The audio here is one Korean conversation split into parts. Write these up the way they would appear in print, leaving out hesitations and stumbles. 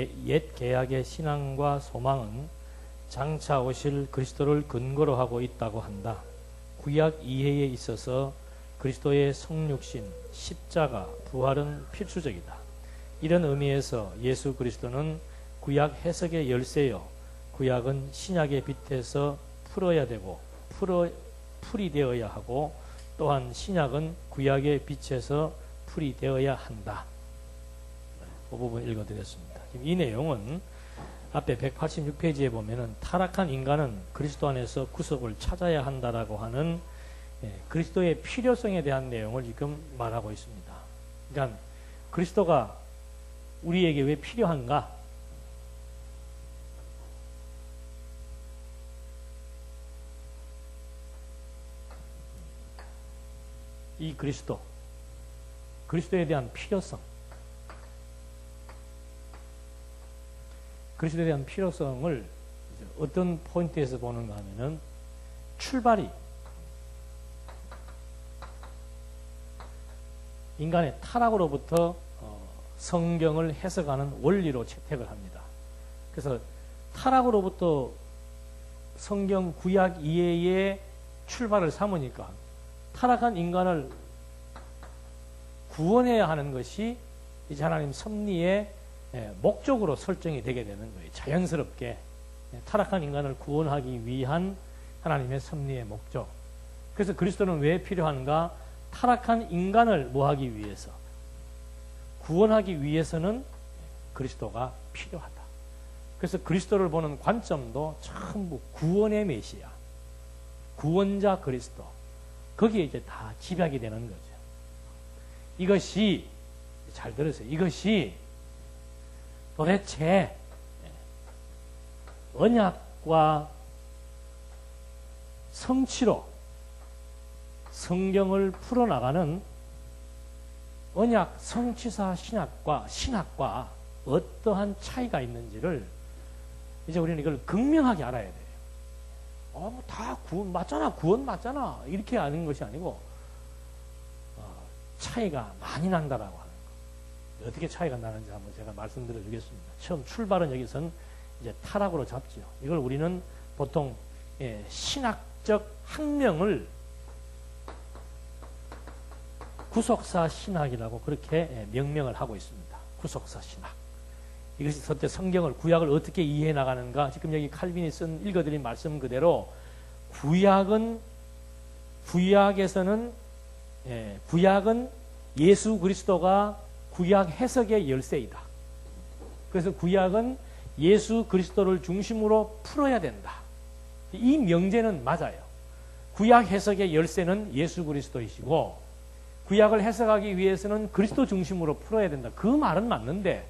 옛 계약의 신앙과 소망은 장차 오실 그리스도를 근거로 하고 있다고 한다. 구약 이해에 있어서 그리스도의 성육신, 십자가, 부활은 필수적이다. 이런 의미에서 예수 그리스도는 구약 해석의 열쇠요. 구약은 신약의 빛에서 풀어야 되고 풀이 되어야 하고, 또한 신약은 구약의 빛에서 풀이 되어야 한다. 그 부분 읽어드렸습니다. 이 내용은 앞에 186페이지에 보면은 타락한 인간은 그리스도 안에서 구속을 찾아야 한다라고 하는 그리스도의 필요성에 대한 내용을 지금 말하고 있습니다. 그러니까 그리스도가 우리에게 왜 필요한가? 이 그리스도에 대한 필요성, 그리스도에 대한 필요성을 어떤 포인트에서 보는가 하면은 출발이 인간의 타락으로부터 성경을 해석하는 원리로 채택을 합니다. 그래서 타락으로부터 성경 구약 이해의 출발을 삼으니까 타락한 인간을 구원해야 하는 것이 이제 하나님 섭리의 목적으로 설정이 되게 되는 거예요. 자연스럽게 타락한 인간을 구원하기 위한 하나님의 섭리의 목적. 그래서 그리스도는 왜 필요한가? 타락한 인간을 뭐하기 위해서? 구원하기 위해서는 그리스도가 필요하다. 그래서 그리스도를 보는 관점도 전부 구원의 메시아, 구원자 그리스도, 거기에 이제 다 집약이 되는 거죠. 이것이, 잘 들으세요. 이것이 도대체 언약과 성취로 성경을 풀어나가는 언약 성취사 신학과 어떠한 차이가 있는지를 이제 우리는 이걸 극명하게 알아야 돼요. 다 구원 맞잖아, 구원 맞잖아, 이렇게 아는 것이 아니고 차이가 많이 난다라고 하는 거. 어떻게 차이가 나는지 한번 제가 말씀드려 주겠습니다. 처음 출발은 여기서는 이제 타락으로 잡죠. 이걸 우리는 보통 신학적 학명을 구속사 신학이라고 그렇게 명명을 하고 있습니다. 구속사 신학. 이것이 그때 성경을, 구약을 어떻게 이해해 나가는가? 지금 여기 칼빈이 읽어드린 말씀 그대로 구약은 예수 그리스도가 구약 해석의 열쇠이다. 그래서 구약은 예수 그리스도를 중심으로 풀어야 된다. 이 명제는 맞아요. 구약 해석의 열쇠는 예수 그리스도이시고 구약을 해석하기 위해서는 그리스도 중심으로 풀어야 된다. 그 말은 맞는데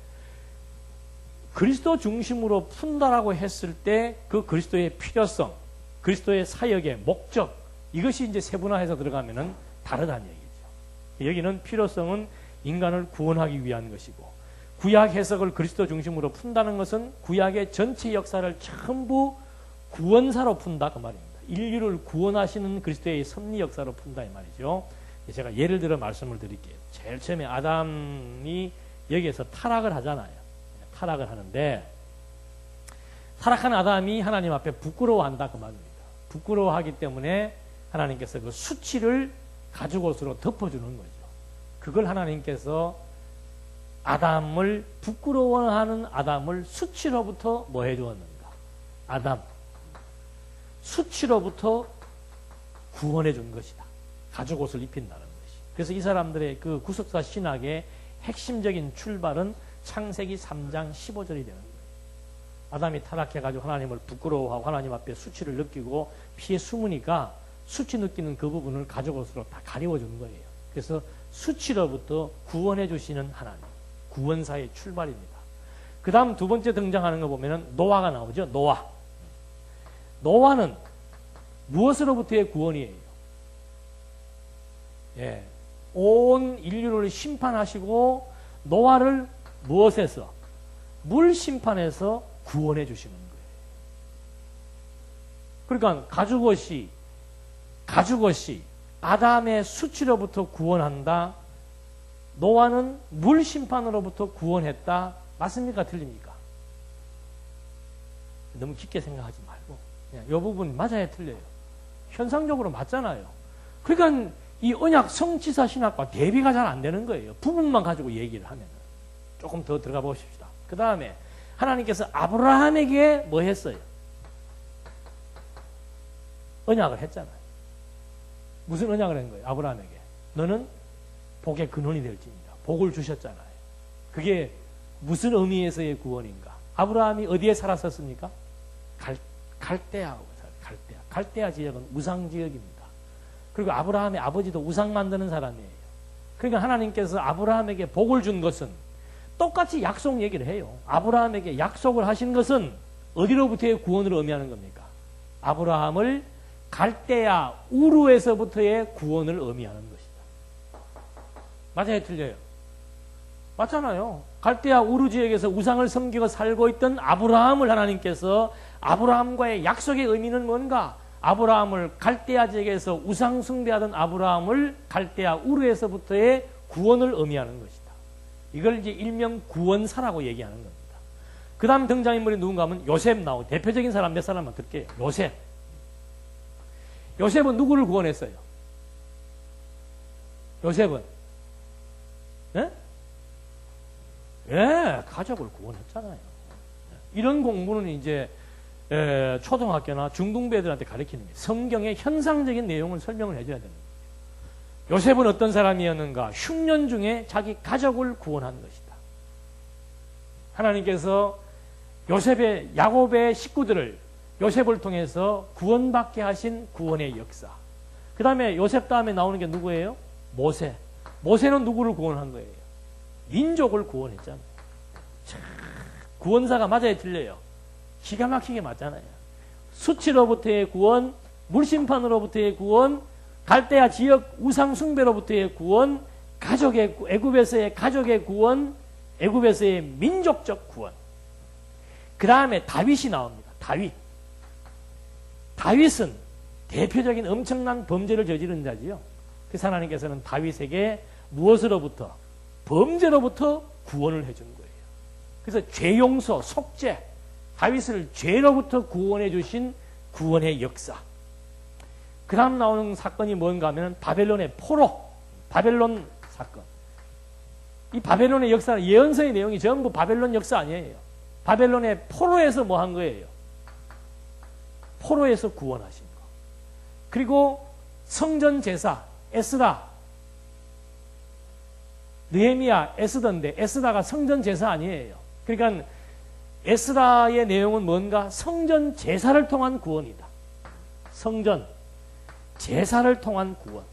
그리스도 중심으로 푼다라고 했을 때 그 그리스도의 필요성, 그리스도의 사역의 목적, 이것이 이제 세분화해서 들어가면은 다르다는 얘기죠. 여기는 필요성은 인간을 구원하기 위한 것이고, 구약 해석을 그리스도 중심으로 푼다는 것은 구약의 전체 역사를 전부 구원사로 푼다 그 말입니다. 인류를 구원하시는 그리스도의 섭리 역사로 푼다 이 말이죠. 제가 예를 들어 말씀을 드릴게요. 제일 처음에 아담이 여기에서 타락을 하잖아요. 타락을 하는데 타락한 아담이 하나님 앞에 부끄러워한다 그 말입니다. 부끄러워하기 때문에 하나님께서 그 수치를 가죽옷으로 덮어주는 거죠. 그걸 하나님께서 아담을, 부끄러워하는 아담을 수치로부터 뭐 해주었는가? 아담, 수치로부터 구원해 준 것이다. 가죽옷을 입힌다는 것이. 그래서 이 사람들의 그 구속사 신학의 핵심적인 출발은 창세기 3장 15절이 되는 거예요. 아담이 타락해가지고 하나님을 부끄러워하고 하나님 앞에 수치를 느끼고 피해 숨으니까 수치 느끼는 그 부분을 가죽옷으로 다 가리워준 거예요. 그래서 수치로부터 구원해 주시는 하나님, 구원사의 출발입니다. 그 다음 두 번째 등장하는 거 보면은 노아가 나오죠. 노아는 무엇으로부터의 구원이에요? 온 인류를 심판하시고 노아를 무엇에서? 물 심판에서 구원해 주시는 거예요. 그러니까 가죽옷이 아담의 수치로부터 구원한다. 노아는 물 심판으로부터 구원했다. 맞습니까? 틀립니까? 너무 깊게 생각하지 말고 그냥 이 부분 맞아야 틀려요. 현상적으로 맞잖아요. 그러니까 이 언약 성취사 신학과 대비가 잘 안 되는 거예요. 부분만 가지고 얘기를 하면. 조금 더 들어가 보십시다. 그 다음에 하나님께서 아브라함에게 뭐 했어요? 언약을 했잖아요. 무슨 언약을 한 거예요? 아브라함에게. 너는 복의 근원이 될지니라. 복을 주셨잖아요. 그게 무슨 의미에서의 구원인가? 아브라함이 어디에 살았었습니까? 갈대아라고 살아요. 갈대아 지역은 우상 지역입니다. 그리고 아브라함의 아버지도 우상 만드는 사람이에요. 그러니까 하나님께서 아브라함에게 복을 준 것은 똑같이 약속 얘기를 해요. 아브라함에게 약속을 하신 것은 어디로부터의 구원을 의미하는 겁니까? 아브라함을 갈대아 우르에서부터의 구원을 의미하는 것이다. 맞아요, 틀려요? 맞잖아요. 갈대아 우르 지역에서 우상을 섬기고 살고 있던 아브라함을 하나님께서 아브라함과의 약속의 의미는 뭔가? 아브라함을 갈대아 지역에서 우상 숭배하던 아브라함을 갈대아 우르에서부터의 구원을 의미하는 것이다. 이걸 이제 일명 구원사라고 얘기하는 겁니다. 그 다음 등장인물이 누군가 하면 요셉 나오고 대표적인 사람 몇 사람만 들게요. 요셉은 누구를 구원했어요? 요셉은? 예? 예, 가족을 구원했잖아요. 이런 공부는 이제 초등학교나 중등부 애들한테 가르치는 거예요. 성경의 현상적인 내용을 설명을 해줘야 되는 거예요. 요셉은 어떤 사람이었는가? 흉년 중에 자기 가족을 구원한 것이다. 하나님께서 야곱의 식구들을 요셉을 통해서 구원받게 하신 구원의 역사. 그 다음에 요셉 다음에 나오는 게 누구예요? 모세. 모세는 누구를 구원한 거예요? 민족을 구원했잖아요. 참, 구원사가 맞아야 틀려요. 기가 막히게 맞잖아요. 수치로부터의 구원, 물심판으로부터의 구원, 갈대아 지역 우상 숭배로부터의 구원, 애굽에서의 가족의 구원, 애굽에서의 민족적 구원. 그 다음에 다윗이 나옵니다. 다윗은 대표적인 엄청난 범죄를 저지른 자지요. 그래서 하나님께서는 다윗에게 무엇으로부터? 범죄로부터 구원을 해준 거예요. 그래서 죄 용서, 속죄, 다윗을 죄로부터 구원해 주신 구원의 역사. 그 다음 나오는 사건이 뭔가 하면 바벨론의 바벨론 사건. 이 바벨론의 역사는 예언서의 내용이 전부 바벨론 역사 아니에요. 바벨론의 포로에서 뭐 한 거예요? 포로에서 구원하신 거. 그리고 성전 제사, 에스라, 느헤미야, 에스더인데 에스라가 성전 제사 아니에요. 그러니까 에스라의 내용은 뭔가? 성전 제사를 통한 구원이다. 성전 제사를 통한 구원.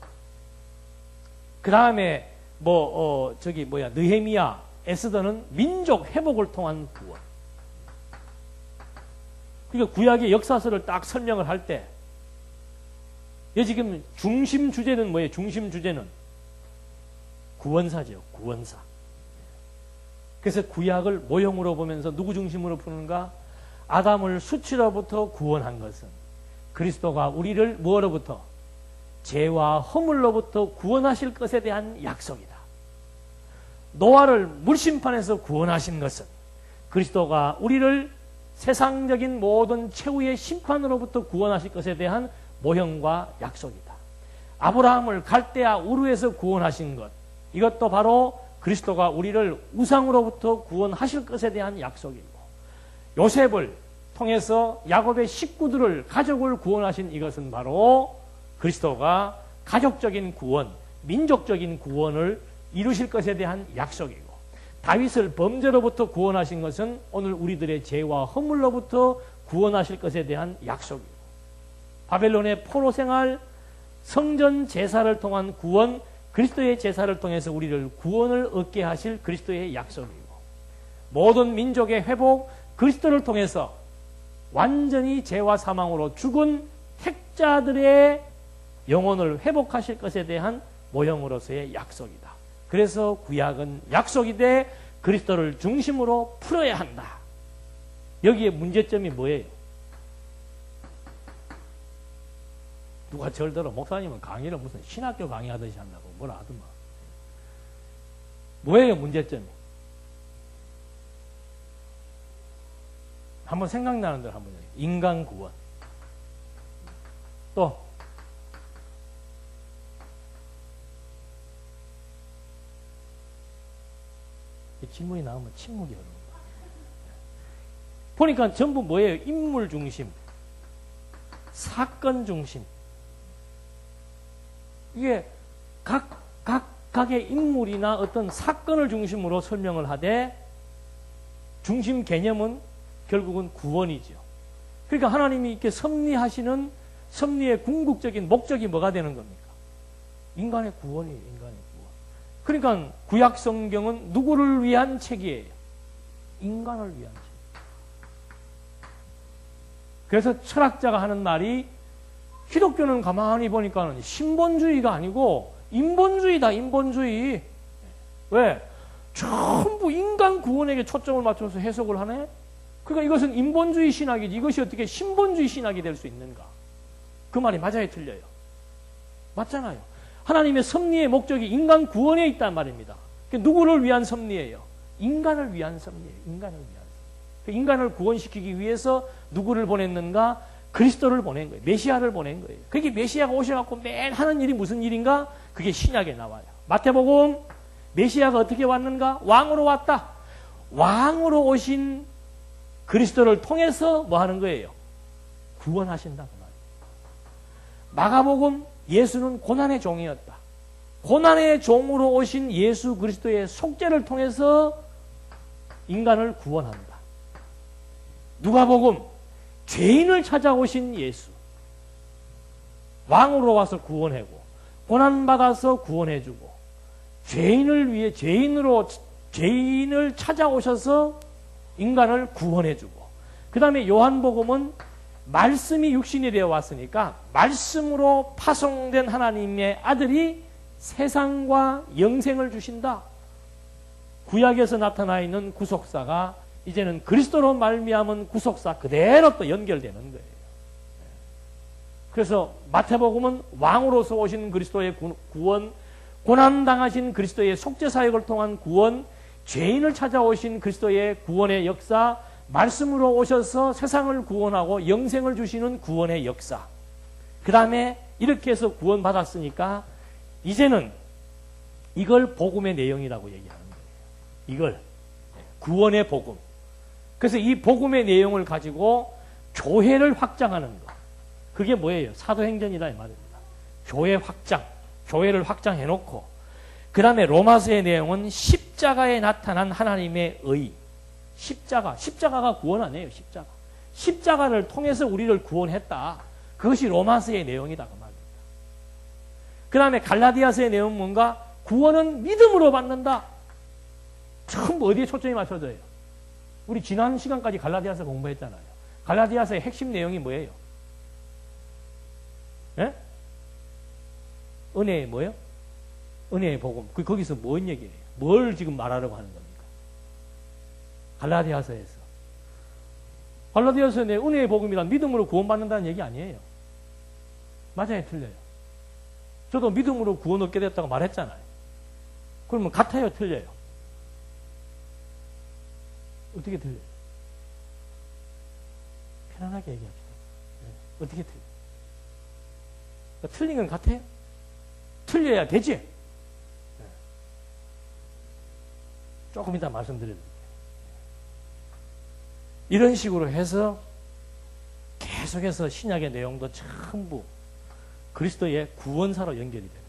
그 다음에 느헤미야, 에스더는 민족 회복을 통한 구원. 그러니까 구약의 역사서를 딱 설명을 할 때, 지금 중심 주제는 뭐예요? 중심 주제는 구원사죠. 구원사. 그래서 구약을 모형으로 보면서 누구 중심으로 푸는가? 아담을 수치로부터 구원한 것은 그리스도가 우리를 무엇로부터? 죄와 허물로부터 구원하실 것에 대한 약속이다. 노아를 물심판에서 구원하신 것은 그리스도가 우리를 세상적인 모든 최후의 심판으로부터 구원하실 것에 대한 모형과 약속이다. 아브라함을 갈대아 우르에서 구원하신 것, 이것도 바로 그리스도가 우리를 우상으로부터 구원하실 것에 대한 약속이고, 요셉을 통해서 야곱의 식구들을, 가족을 구원하신 이것은 바로 그리스도가 가족적인 구원, 민족적인 구원을 이루실 것에 대한 약속이고, 다윗을 범죄로부터 구원하신 것은 오늘 우리들의 죄와 허물로부터 구원하실 것에 대한 약속이고, 바벨론의 포로 생활, 성전 제사를 통한 구원, 그리스도의 제사를 통해서 우리를 구원을 얻게 하실 그리스도의 약속이고, 모든 민족의 회복, 그리스도를 통해서 완전히 죄와 사망으로 죽은 택자들의 영혼을 회복하실 것에 대한 모형으로서의 약속이다. 그래서 구약은 약속이되 그리스도를 중심으로 풀어야 한다. 여기에 문제점이 뭐예요? 누가 절 들어 목사님은 강의를 무슨 신학교 강의하듯이 한다고 뭐라 하더만. 뭐예요 문제점이? 한번 생각나는 대로 한번 얘기해요. 인간 구원. 또 질문이 나오면 침묵이 흐르는 거예요. 보니까 전부 뭐예요? 인물 중심, 사건 중심. 이게 각각의 인물이나 어떤 사건을 중심으로 설명을 하되 중심 개념은 결국은 구원이죠. 그러니까 하나님이 이렇게 섭리하시는 섭리의 궁극적인 목적이 뭐가 되는 겁니까? 인간의 구원이에요. 인간의 구원. 그러니까 구약 성경은 누구를 위한 책이에요? 인간을 위한 책. 그래서 철학자가 하는 말이 기독교는 가만히 보니까 신본주의가 아니고 인본주의다. 인본주의. 왜? 전부 인간 구원에게 초점을 맞춰서 해석을 하네? 그러니까 이것은 인본주의 신학이지 이것이 어떻게 신본주의 신학이 될 수 있는가? 그 말이 맞아요? 틀려요? 맞잖아요. 하나님의 섭리의 목적이 인간 구원에 있단 말입니다. 누구를 위한 섭리예요? 인간을 위한 섭리예요. 인간을 위한 섭리. 인간을 구원시키기 위해서 누구를 보냈는가? 그리스도를 보낸 거예요. 메시아를 보낸 거예요. 그게 메시아가 오셔갖고 맨 하는 일이 무슨 일인가? 그게 신약에 나와요. 마태복음 메시아가 어떻게 왔는가? 왕으로 왔다. 왕으로 오신 그리스도를 통해서 뭐 하는 거예요? 구원하신다. 그 말이에요. 마가복음 예수는 고난의 종이었다. 고난의 종으로 오신 예수 그리스도의 속죄를 통해서 인간을 구원한다. 누가복음 죄인을 찾아오신 예수. 왕으로 와서 구원하고 고난받아서 구원해주고 죄인을 위해 죄인을 찾아오셔서 인간을 구원해주고 그 다음에 요한복음은 말씀이 육신이 되어 왔으니까 말씀으로 파송된 하나님의 아들이 세상과 영생을 주신다. 구약에서 나타나 있는 구속사가 이제는 그리스도로 말미암은 구속사 그대로 또 연결되는 거예요. 그래서 마태복음은 왕으로서 오신 그리스도의 구원, 고난당하신 그리스도의 속죄사역을 통한 구원, 죄인을 찾아오신 그리스도의 구원의 역사, 말씀으로 오셔서 세상을 구원하고 영생을 주시는 구원의 역사. 그 다음에 이렇게 해서 구원받았으니까 이제는 이걸 복음의 내용이라고 얘기하는 거예요. 이걸 구원의 복음. 그래서 이 복음의 내용을 가지고 교회를 확장하는 것. 그게 뭐예요? 사도행전이다 이 말입니다. 교회 확장. 교회를 확장해놓고 그 다음에 로마서의 내용은 십자가에 나타난 하나님의 의. 십자가가 구원 아니에요. 십자가를 통해서 우리를 구원했다. 그것이 로마서의 내용이다 그 말입니다. 그 다음에 갈라디아서의 내용은 뭔가? 구원은 믿음으로 받는다. 전부 어디에 초점이 맞춰져요? 우리 지난 시간까지 갈라디아서 공부했잖아요. 갈라디아서의 핵심 내용이 뭐예요? 예? 은혜의 뭐예요? 은혜의 복음. 거기서 뭔 얘기예요? 뭘 지금 말하려고 하는 겁니까? 갈라디아서에서. 갈라디아서의 은혜의 복음이란 믿음으로 구원받는다는 얘기 아니에요. 맞아요? 틀려요? 저도 믿음으로 구원 얻게 됐다고 말했잖아요. 그러면 같아요? 틀려요? 어떻게 틀려요? 편안하게 얘기합시다. 네. 어떻게 틀려요? 그러니까 틀린 건 같아요? 틀려야 되지? 네. 조금 이따 말씀드릴게요. 이런 식으로 해서 계속해서 신약의 내용도 전부 그리스도의 구원사로 연결이 됩니다.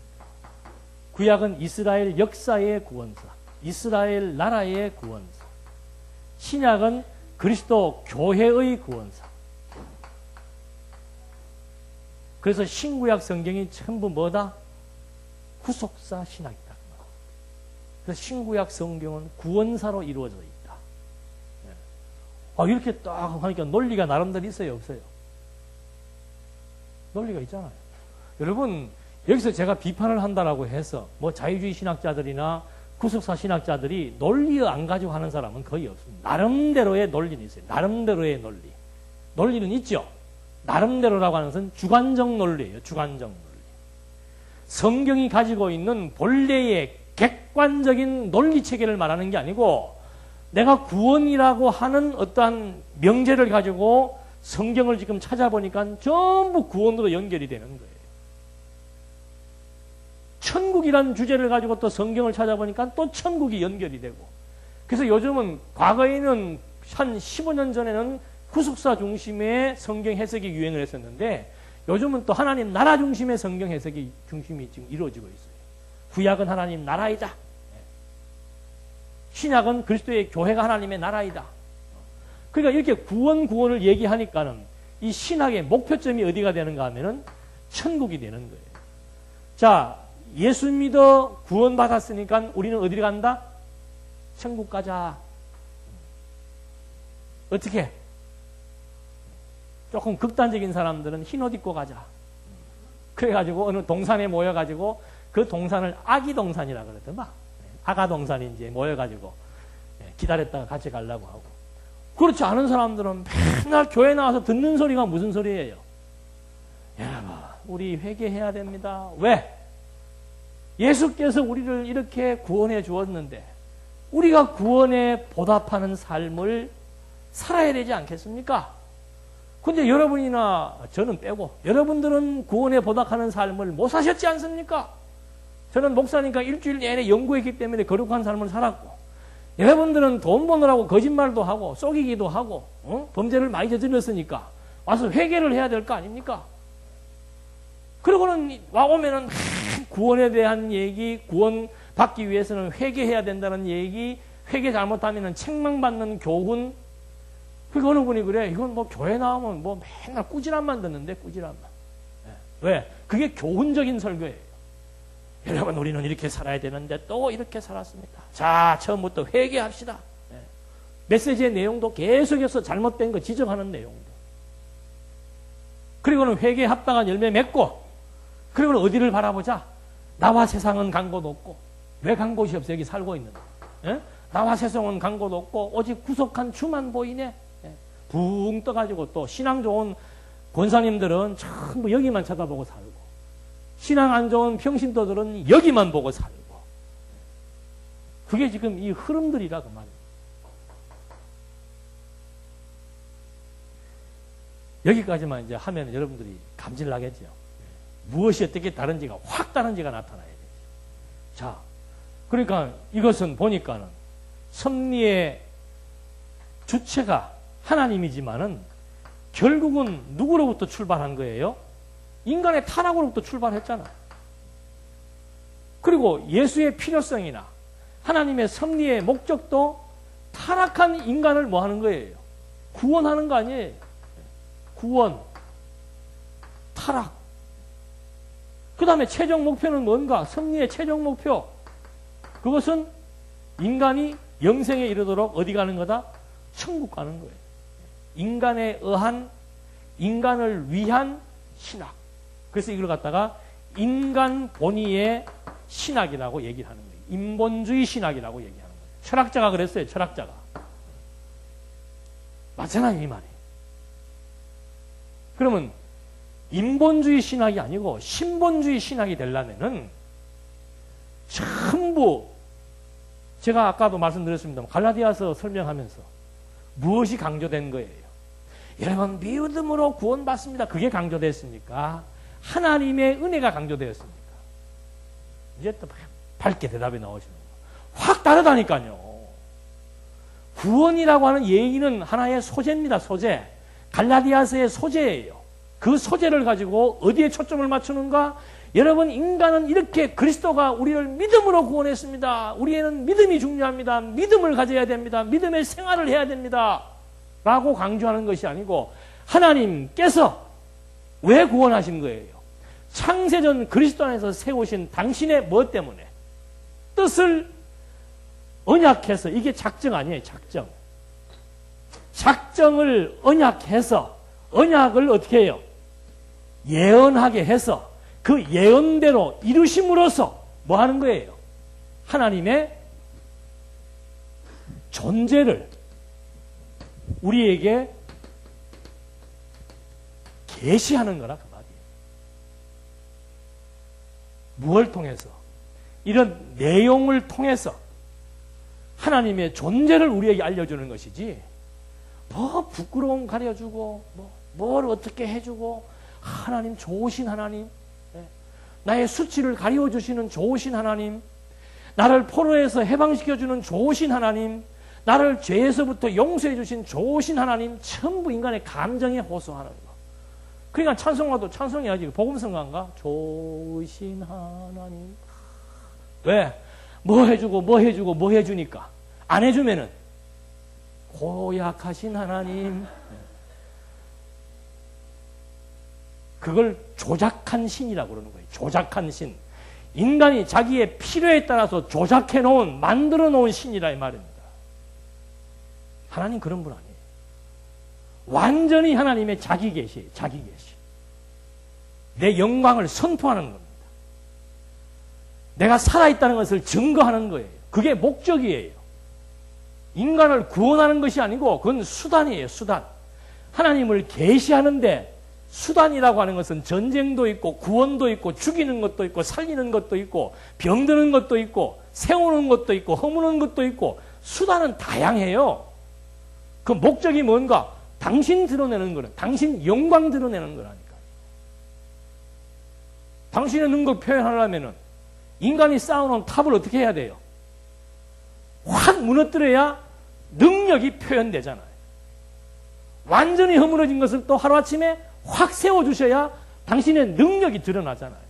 구약은 이스라엘 역사의 구원사, 이스라엘 나라의 구원사. 신약은 그리스도 교회의 구원사. 그래서 신구약 성경이 전부 뭐다? 구속사 신학이다. 그래서 신구약 성경은 구원사로 이루어져 있다. 이렇게 딱 하니까 논리가 나름대로 있어요, 없어요? 논리가 있잖아요. 여러분, 여기서 제가 비판을 한다라고 해서 뭐 자유주의 신학자들이나 구속사 신학자들이 논리 안 가지고 하는 사람은 거의 없습니다. 나름대로의 논리는 있어요. 나름대로의 논리. 논리는 있죠. 나름대로라고 하는 것은 주관적 논리예요. 주관적 논리. 성경이 가지고 있는 본래의 객관적인 논리 체계를 말하는 게 아니고 내가 구원이라고 하는 어떠한 명제를 가지고 성경을 지금 찾아보니까 전부 구원으로 연결이 되는 거예요. 천국이라는 주제를 가지고 또 성경을 찾아보니까 또 천국이 연결이 되고, 그래서 요즘은, 과거에는 한 15년 전에는 후속사 중심의 성경 해석이 유행을 했었는데, 요즘은 또 하나님 나라 중심의 성경 해석이 중심이 지금 이루어지고 있어요. 구약은 하나님 나라이다. 신약은 그리스도의 교회가 하나님의 나라이다. 그러니까 이렇게 구원을 얘기하니까는 이 신학의 목표점이 어디가 되는가 하면은 천국이 되는 거예요. 자, 예수 믿어 구원받았으니까 우리는 어디로 간다? 천국 가자. 어떻게? 조금 극단적인 사람들은 흰옷 입고 가자. 그래가지고 어느 동산에 모여가지고 그 동산을 아기동산이라 그러더만. 아가동산인지 모여가지고 기다렸다가 같이 가려고 하고. 그렇지 않은 사람들은 맨날 교회 나와서 듣는 소리가 무슨 소리예요? 여러분, 우리 회개해야 됩니다. 왜? 예수께서 우리를 이렇게 구원해 주었는데 우리가 구원에 보답하는 삶을 살아야 되지 않겠습니까? 근데 여러분이나 저는 빼고 여러분들은 구원에 보답하는 삶을 못 사셨지 않습니까? 저는 목사니까 일주일 내내 연구했기 때문에 거룩한 삶을 살았고, 여러분들은 돈 버느라고 거짓말도 하고 속이기도 하고 범죄를 많이 저질렀으니까 와서 회개를 해야 될 거 아닙니까? 그러고는 와오면은 구원에 대한 얘기, 구원 받기 위해서는 회개해야 된다는 얘기, 회개 잘못하면은 책망받는 교훈. 그 어느 분이 그래, 이건 뭐 교회 나오면 뭐 맨날 꾸지람만 듣는데, 꾸지람만. 왜? 그게 교훈적인 설교예요. 여러분, 우리는 이렇게 살아야 되는데 또 이렇게 살았습니다. 자, 처음부터 회개합시다. 메시지의 내용도 계속해서 잘못된 거 지적하는 내용도. 그리고는 회개에 합당한 열매 맺고, 그리고는 어디를 바라보자? 나와 세상은 간 곳 없고. 왜 간 곳이 없어? 여기 살고 있는데. 나와 세상은 간 곳 없고 오직 구속한 주만 보이네. 붕 떠가지고, 또 신앙 좋은 권사님들은 전부 여기만 쳐다보고 살고, 신앙 안 좋은 평신도들은 여기만 보고 살고. 그게 지금 이 흐름들이라 그 말이에요. 여기까지만 이제 하면 여러분들이 감질 나겠죠. 무엇이 어떻게 다른지가, 확 다른지가 나타나야 되죠. 자, 그러니까 이것은 보니까는 섭리의 주체가 하나님이지만은 결국은 누구로부터 출발한 거예요? 인간의 타락으로부터 출발했잖아. 그리고 예수의 필요성이나 하나님의 섭리의 목적도 타락한 인간을 뭐 하는 거예요? 구원하는 거 아니에요? 구원, 타락. 그 다음에 최종 목표는 뭔가? 섭리의 최종 목표. 그것은 인간이 영생에 이르도록 어디 가는 거다? 천국 가는 거예요. 인간에 의한, 인간을 위한 신학. 그래서 이걸 갖다가 인간 본위의 신학이라고 얘기를 하는 거예요. 인본주의 신학이라고 얘기하는 거예요. 철학자가 그랬어요. 철학자가. 맞잖아요, 이 말이. 그러면 인본주의 신학이 아니고 신본주의 신학이 되려면은 전부, 제가 아까도 말씀드렸습니다만 갈라디아서 설명하면서 무엇이 강조된 거예요? 여러분, 믿음으로 구원받습니다. 그게 강조됐습니까? 하나님의 은혜가 강조되었습니까? 이제 또 밝게 대답이 나오시는 거예요. 확 다르다니까요. 구원이라고 하는 얘기는 하나의 소재입니다. 소재. 갈라디아서의 소재예요. 그 소재를 가지고 어디에 초점을 맞추는가? 여러분, 인간은 이렇게 그리스도가 우리를 믿음으로 구원했습니다. 우리에는 믿음이 중요합니다. 믿음을 가져야 됩니다. 믿음의 생활을 해야 됩니다. 라고 강조하는 것이 아니고, 하나님께서 왜 구원하신 거예요? 창세전 그리스도 안에서 세우신 당신의 뭐 때문에? 뜻을 언약해서, 이게 작정 아니에요, 작정. 작정을 언약해서, 언약을 어떻게 해요? 예언하게 해서 그 예언대로 이루심으로써 뭐 하는 거예요? 하나님의 존재를 우리에게 계시하는 거라 그 말이에요. 무엇을 통해서? 이런 내용을 통해서 하나님의 존재를 우리에게 알려주는 것이지, 뭐 부끄러움 가려주고, 뭘 어떻게 해주고, 하나님 좋으신 하나님, 나의 수치를 가려주시는 좋으신 하나님, 나를 포로에서 해방시켜주는 좋으신 하나님, 나를 죄에서부터 용서해 주신 좋으신 하나님, 전부 인간의 감정에 호소하는 거. 그러니까 찬송가도 찬송해야지. 복음성가인가? 좋으신 하나님. 왜? 뭐 해주고 뭐 해주고 뭐 해주니까. 안 해주면은 고약하신 하나님. 그걸 조작한 신이라고 그러는 거예요. 조작한 신. 인간이 자기의 필요에 따라서 조작해 놓은, 만들어 놓은 신이라 이 말입니다. 하나님 그런 분 아니에요. 완전히 하나님의 자기 계시예요. 자기 계시. 내 영광을 선포하는 겁니다. 내가 살아있다는 것을 증거하는 거예요. 그게 목적이에요. 인간을 구원하는 것이 아니고 그건 수단이에요. 수단. 하나님을 계시하는데 수단이라고 하는 것은 전쟁도 있고 구원도 있고 죽이는 것도 있고 살리는 것도 있고 병드는 것도 있고 세우는 것도 있고 허무는 것도 있고 수단은 다양해요. 그 목적이 뭔가? 당신 드러내는 거는, 당신 영광 드러내는 거라니까. 당신의 능력 표현하려면은 인간이 쌓아놓은 탑을 어떻게 해야 돼요? 확 무너뜨려야 능력이 표현되잖아요. 완전히 허물어진 것을 또 하루아침에 확 세워주셔야 당신의 능력이 드러나잖아요.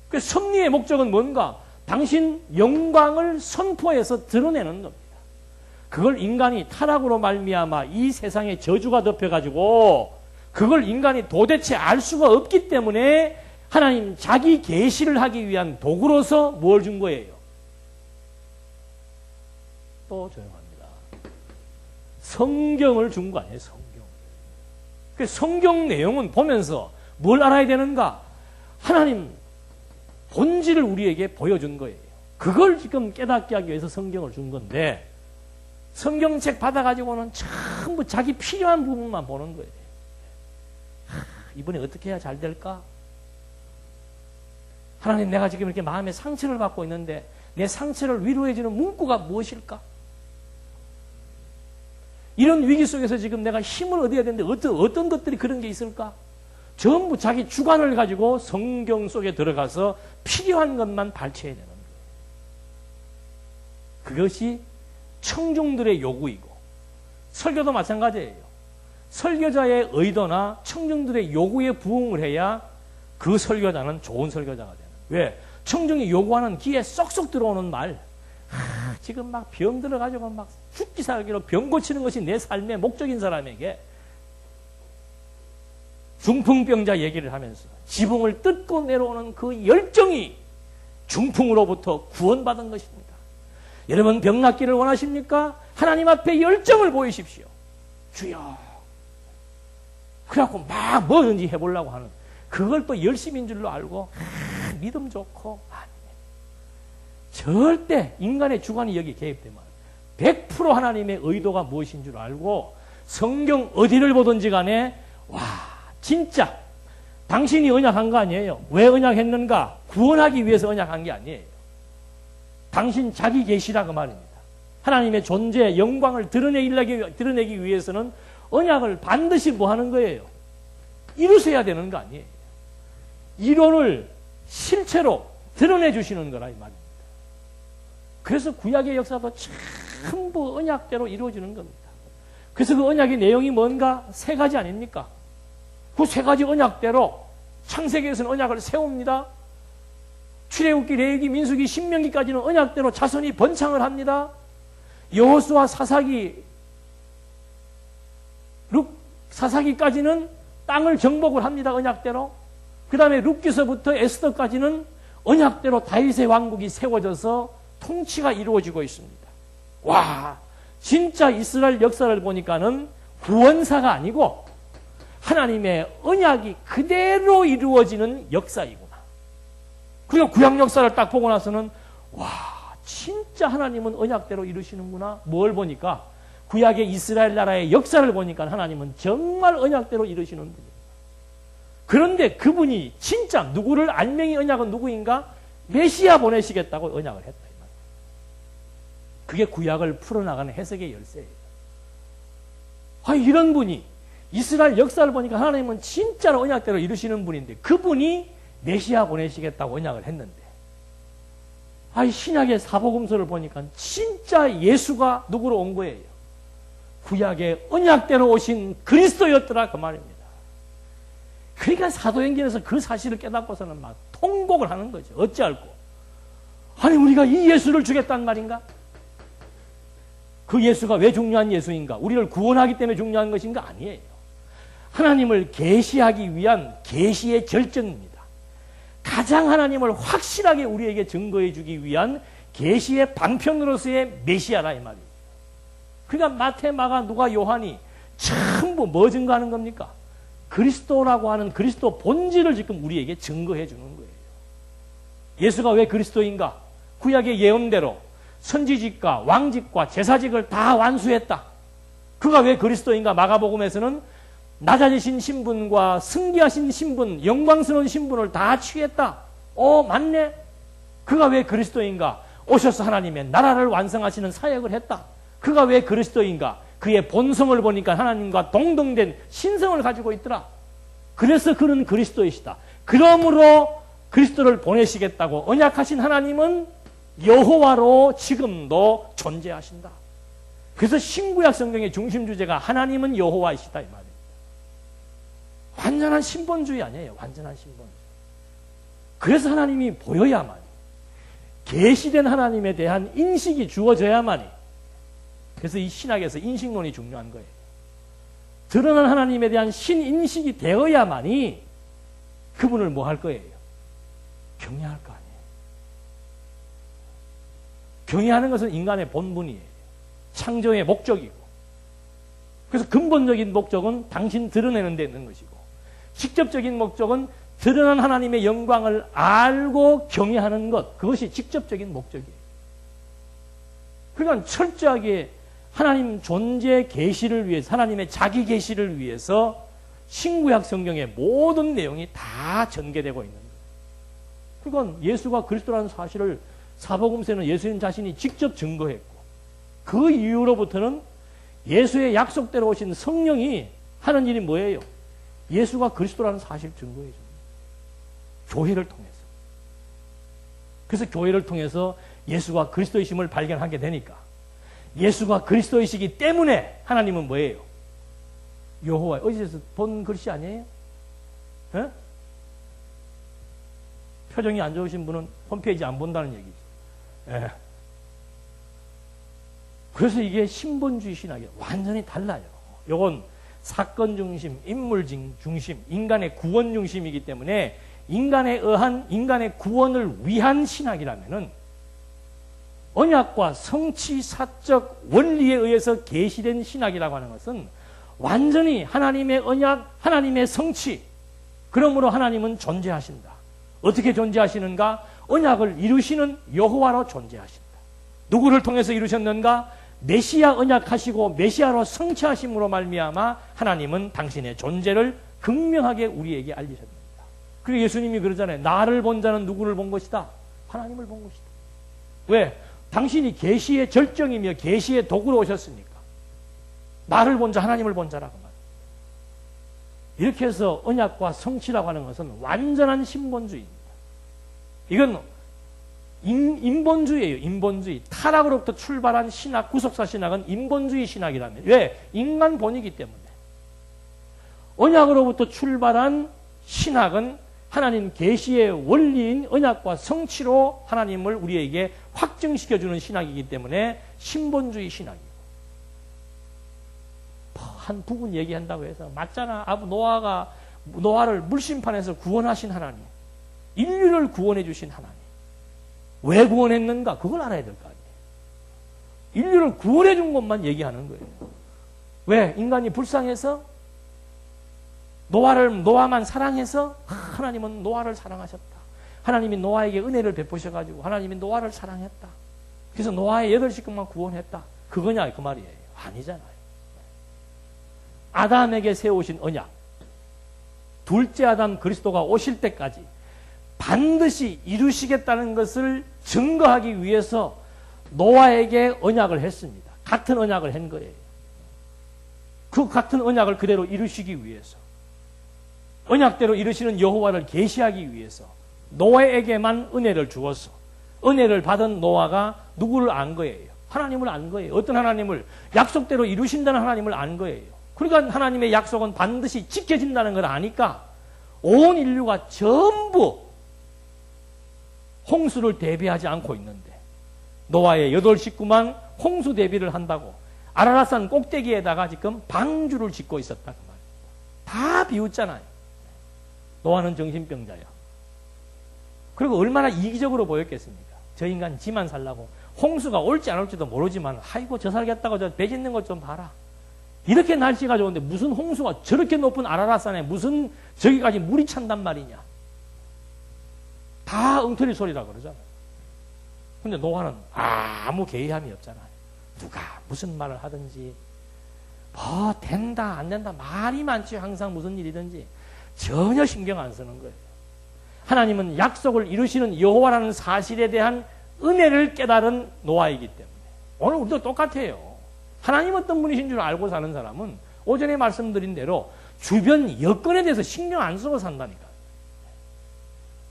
그 섭리의 목적은 뭔가? 당신 영광을 선포해서 드러내는 겁니다. 그걸 인간이 타락으로 말미암아 이 세상에 저주가 덮여가지고 그걸 인간이 도대체 알 수가 없기 때문에 하나님 자기 계시를 하기 위한 도구로서 뭘 준 거예요? 또 조용합니다. 성경을 준 거 아니에요? 성경. 그 성경 내용은 보면서 뭘 알아야 되는가? 하나님 본질을 우리에게 보여준 거예요. 그걸 지금 깨닫게 하기 위해서 성경을 준 건데 성경책 받아가지고는 전부 자기 필요한 부분만 보는 거예요. 이번에 어떻게 해야 잘 될까? 하나님 내가 지금 이렇게 마음에 상처를 받고 있는데 내 상처를 위로해주는 문구가 무엇일까? 이런 위기 속에서 지금 내가 힘을 얻어야 되는데 어떤 것들이 그런 게 있을까? 전부 자기 주관을 가지고 성경 속에 들어가서 필요한 것만 발췌해야 되는 거예요. 그것이 청중들의 요구이고 설교도 마찬가지예요. 설교자의 의도나 청중들의 요구에 부응을 해야 그 설교자는 좋은 설교자가 되는 거예요. 왜? 청중이 요구하는 귀에 쏙쏙 들어오는 말, 지금 막 병 들어가지고 막 죽기 살기로 병 고치는 것이 내 삶의 목적인 사람에게 중풍병자 얘기를 하면서 지붕을 뜯고 내려오는 그 열정이 중풍으로부터 구원받은 것입니다. 여러분 병 낫기를 원하십니까? 하나님 앞에 열정을 보이십시오. 주여. 그래갖고 막 뭐든지 해보려고 하는 그걸 또 열심인 줄로 알고 믿음 좋고 절대 인간의 주관이 여기 개입되면 100% 하나님의 의도가 무엇인 줄 알고 성경 어디를 보든지 간에 와 진짜 당신이 언약한 거 아니에요. 왜 언약했는가? 구원하기 위해서 언약한 게 아니에요. 당신 자기 계시라 그 말입니다. 하나님의 존재, 영광을 드러내기 위해서는 언약을 반드시 뭐 하는 거예요? 이루셔야 되는 거 아니에요. 이론을 실체로 드러내 주시는 거라 이 말입니다. 그래서 구약의 역사도 전부 언약대로 이루어지는 겁니다. 그래서 그 언약의 내용이 뭔가? 세 가지 아닙니까? 그 세 가지 언약대로 창세기에서는 언약을 세웁니다. 출애굽기, 레위기, 민수기, 신명기까지는 언약대로 자손이 번창을 합니다. 여호수아, 사사기까지는 땅을 정복을 합니다. 언약대로. 그 다음에 룻기서부터 에스더까지는 언약대로 다윗의 왕국이 세워져서 통치가 이루어지고 있습니다. 와, 진짜 이스라엘 역사를 보니까는 구원사가 아니고 하나님의 언약이 그대로 이루어지는 역사이구나. 그리고 구약 역사를 딱 보고 나서는 와, 진짜 하나님은 언약대로 이루시는구나. 뭘 보니까? 구약의 이스라엘 나라의 역사를 보니까 하나님은 정말 언약대로 이루시는 분입니다. 그런데 그분이 진짜 누구를 알맹이 언약은 누구인가? 메시아 보내시겠다고 언약을 했다. 그게 구약을 풀어나가는 해석의 열쇠예요. 이런 분이 이스라엘 역사를 보니까 하나님은 진짜로 언약대로 이루시는 분인데 그분이 메시아 보내시겠다고 언약을 했는데 신약의 사복음서를 보니까 진짜 예수가 누구로 온 거예요? 구약의 언약대로 오신 그리스도였더라 그 말입니다. 그러니까 사도행전에서 그 사실을 깨닫고서는 막 통곡을 하는 거죠. 어찌할꼬? 우리가 이 예수를 주겠다는 말인가? 그 예수가 왜 중요한 예수인가? 우리를 구원하기 때문에 중요한 것인가? 아니에요. 하나님을 계시하기 위한 계시의 절정입니다. 가장 하나님을 확실하게 우리에게 증거해 주기 위한 계시의 방편으로서의 메시아라 이 말이에요. 그러니까 마태, 마가, 누가, 요한이 전부 뭐 증거하는 겁니까? 그리스도라고 하는 그리스도 본질을 지금 우리에게 증거해 주는 거예요. 예수가 왜 그리스도인가? 구약의 예언대로 선지직과 왕직과 제사직을 다 완수했다. 그가 왜 그리스도인가? 마가복음에서는 낮아지신 신분과 승기하신 신분, 영광스러운 신분을 다 취했다. 맞네. 그가 왜 그리스도인가? 오셔서 하나님의 나라를 완성하시는 사역을 했다. 그가 왜 그리스도인가? 그의 본성을 보니까 하나님과 동등된 신성을 가지고 있더라. 그래서 그는 그리스도이시다. 그러므로 그리스도를 보내시겠다고 언약하신 하나님은 여호와로 지금도 존재하신다. 그래서 신구약 성경의 중심 주제가 하나님은 여호와이시다 이 말입니다. 완전한 신본주의 아니에요. 완전한 신본주의. 그래서 하나님이 보여야만, 계시된 하나님에 대한 인식이 주어져야만이. 그래서 이 신학에서 인식론이 중요한 거예요. 드러난 하나님에 대한 신인식이 되어야만이 그분을 뭐 할 거예요? 경외할 거 아니에요. 경외하는 것은 인간의 본분이에요. 창조의 목적이고. 그래서 근본적인 목적은 당신 드러내는 데 있는 것이고, 직접적인 목적은 드러난 하나님의 영광을 알고 경외하는 것, 그것이 직접적인 목적이에요. 그러니까 철저하게 하나님 존재 계시를 위해서, 하나님의 자기 계시를 위해서 신구약 성경의 모든 내용이 다 전개되고 있는 거예요. 그러니까 예수가 그리스도라는 사실을 사복음서에는 예수님 자신이 직접 증거했고, 그 이후로부터는 예수의 약속대로 오신 성령이 하는 일이 뭐예요? 예수가 그리스도라는 사실을 증거해 줍니다. 교회를 통해서. 그래서 교회를 통해서 예수가 그리스도이심을 발견하게 되니까, 예수가 그리스도이시기 때문에 하나님은 뭐예요? 여호와. 어디서 본 글씨 아니에요? 에? 표정이 안 좋으신 분은 홈페이지 안 본다는 얘기죠. 예. 그래서 이게 신본주의 신학이에요. 완전히 달라요. 요건 사건 중심, 인물 중심, 인간의 구원 중심이기 때문에 인간에 의한, 인간의 구원을 위한 신학이라면은 언약과 성취 사적 원리에 의해서 계시된 신학이라고 하는 것은 완전히 하나님의 언약, 하나님의 성취, 그러므로 하나님은 존재하신다. 어떻게 존재하시는가? 언약을 이루시는 여호와로 존재하신다. 누구를 통해서 이루셨는가? 메시아 언약하시고 메시아로 성취하심으로 말미암아 하나님은 당신의 존재를 극명하게 우리에게 알리셨습니다. 그리고 예수님이 그러잖아요. 나를 본 자는 누구를 본 것이다? 하나님을 본 것이다. 왜? 당신이 계시의 절정이며 계시의 도구로 오셨으니까. 나를 본 자, 하나님을 본 자라고 말합니다. 이렇게 해서 언약과 성취라고 하는 것은 완전한 신본주의입니다. 이건 인본주의예요. 인본주의. 타락으로부터 출발한 신학, 구속사 신학은 인본주의 신학이라면. 왜? 인간 본이기 때문에. 언약으로부터 출발한 신학은 하나님 계시의 원리인 언약과 성취로 하나님을 우리에게 확증시켜주는 신학이기 때문에 신본주의 신학이에요. 한 부분 얘기한다고 해서 맞잖아. 노아를 물심판에서 구원하신 하나님, 인류를 구원해 주신 하나님. 왜 구원했는가? 그걸 알아야 될 거 아니에요. 인류를 구원해 준 것만 얘기하는 거예요. 왜? 인간이 불쌍해서? 노아만 사랑해서? 하나님은 노아를 사랑하셨다. 하나님이 노아에게 은혜를 베푸셔가지고 하나님이 노아를 사랑했다. 그래서 노아의 8식구만 구원했다. 그거냐? 그 말이에요. 아니잖아요. 아담에게 세우신 언약, 둘째 아담 그리스도가 오실 때까지 반드시 이루시겠다는 것을 증거하기 위해서 노아에게 언약을 했습니다. 같은 언약을 한 거예요. 그 같은 언약을 그대로 이루시기 위해서, 언약대로 이루시는 여호와를 계시하기 위해서 노아에게만 은혜를 주어서 은혜를 받은 노아가 누구를 안 거예요? 하나님을 안 거예요. 어떤 하나님을? 약속대로 이루신다는 하나님을 안 거예요. 그러니까 하나님의 약속은 반드시 지켜진다는 걸 아니까 온 인류가 전부 홍수를 대비하지 않고 있는데 노아의 8 식구만 홍수 대비를 한다고 아라랏산 꼭대기에다가 지금 방주를 짓고 있었다 그 말이에요. 다 비웃잖아요. 노아는 정신병자야. 그리고 얼마나 이기적으로 보였겠습니까? 저 인간 지만 살라고 홍수가 올지 안 올지도 모르지만 아이고 저 살겠다고 저 배 짓는 것 좀 봐라. 이렇게 날씨가 좋은데 무슨 홍수가 저렇게 높은 아라랏산에 무슨 저기까지 물이 찬단 말이냐. 다 엉터리 소리라 그러잖아요. 근데 노아는 아무 개의함이 없잖아요. 누가 무슨 말을 하든지 뭐 된다 안 된다 말이 많지. 항상 무슨 일이든지 전혀 신경 안 쓰는 거예요. 하나님은 약속을 이루시는 여호와라는 사실에 대한 은혜를 깨달은 노아이기 때문에 오늘 우리도 똑같아요. 하나님 어떤 분이신 줄 알고 사는 사람은 오전에 말씀드린 대로 주변 여건에 대해서 신경 안 쓰고 산다니까.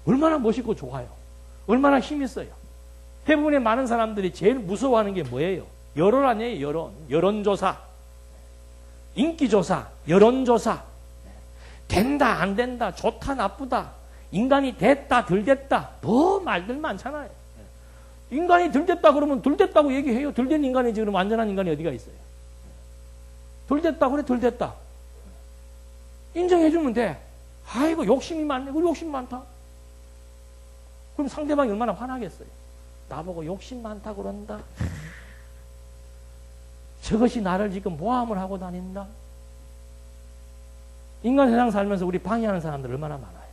얼마나 멋있고 좋아요. 얼마나 힘이 있어요. 대부분의 많은 사람들이 제일 무서워하는 게 뭐예요? 여론 아니에요. 여론. 여론조사. 인기조사. 여론조사. 된다 안 된다. 좋다 나쁘다. 인간이 됐다 덜 됐다. 뭐 말들 많잖아요. 인간이 덜 됐다 그러면 덜 됐다고 얘기해요. 덜 된 인간이지 그럼 완전한 인간이 어디가 있어요? 덜 됐다 그래 덜 됐다. 인정해주면 돼. 아이고 욕심이 많네. 우리 욕심 많다. 그럼 상대방이 얼마나 화나겠어요. 나보고 욕심 많다 그런다. 저것이 나를 지금 모함을 하고 다닌다. 인간 세상 살면서 우리 방해하는 사람들 얼마나 많아요.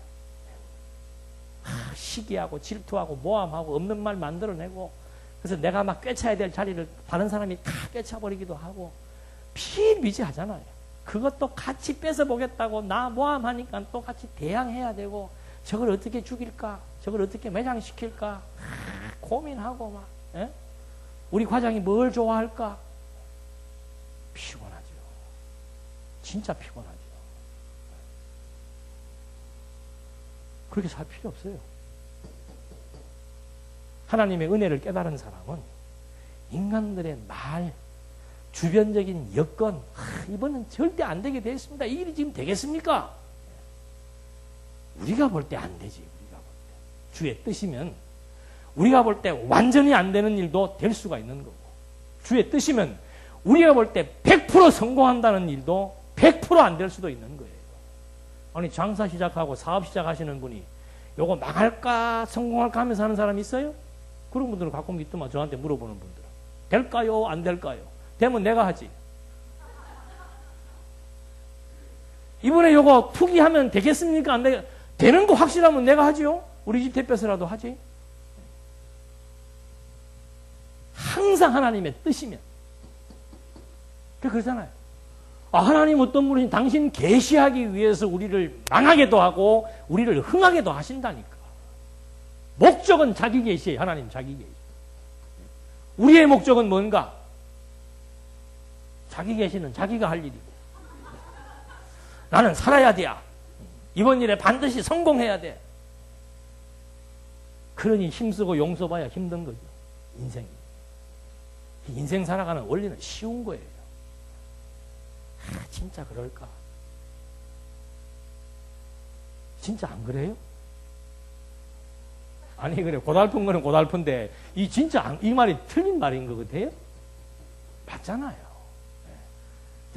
시기하고 질투하고 모함하고 없는 말 만들어내고 그래서 내가 막 꿰차야 될 자리를 다른 사람이 다 꿰차버리기도 하고 비일비재하잖아요. 그것도 같이 뺏어보겠다고 나 모함하니까 또 같이 대항해야 되고 저걸 어떻게 죽일까? 저걸 어떻게 매장시킬까? 고민하고 막 에? 우리 과장이 뭘 좋아할까? 피곤하죠. 진짜 피곤하죠. 그렇게 살 필요 없어요. 하나님의 은혜를 깨달은 사람은 인간들의 말, 주변적인 여건, 이번은 절대 안 되게 되어 있습니다. 이 일이 지금 되겠습니까? 우리가 볼 때 안 되지. 우리가 볼 때. 주의 뜻이면 우리가 볼 때 완전히 안 되는 일도 될 수가 있는 거고 주의 뜻이면 우리가 볼 때 100% 성공한다는 일도 100% 안 될 수도 있는 거예요. 아니 장사 시작하고 사업 시작하시는 분이 요거 망할까 성공할까 하면서 하는 사람이 있어요? 그런 분들은 가끔 있더만 저한테 물어보는 분들은 될까요? 안 될까요? 되면 내가 하지. 이번에 요거 투기하면 되겠습니까? 안 되겠 되는 거 확실하면 내가 하지요. 우리 집 대표서라도 하지. 항상 하나님의 뜻이면 그러잖아요. 하나님 어떤 분이 당신 계시하기 위해서 우리를 망하게도 하고 우리를 흥하게도 하신다니까. 목적은 자기 계시예요. 하나님 자기 계시. 우리의 목적은 뭔가? 자기 계시는 자기가 할 일이고 나는 살아야 돼. 이번 일에 반드시 성공해야 돼. 그러니 힘쓰고 용서봐야 힘든 거죠. 인생이. 인생 살아가는 원리는 쉬운 거예요. 진짜 그럴까? 진짜 안 그래요? 아니 그래 고달픈 거는 고달픈데 이 말이 틀린 말인 거 같아요? 맞잖아요.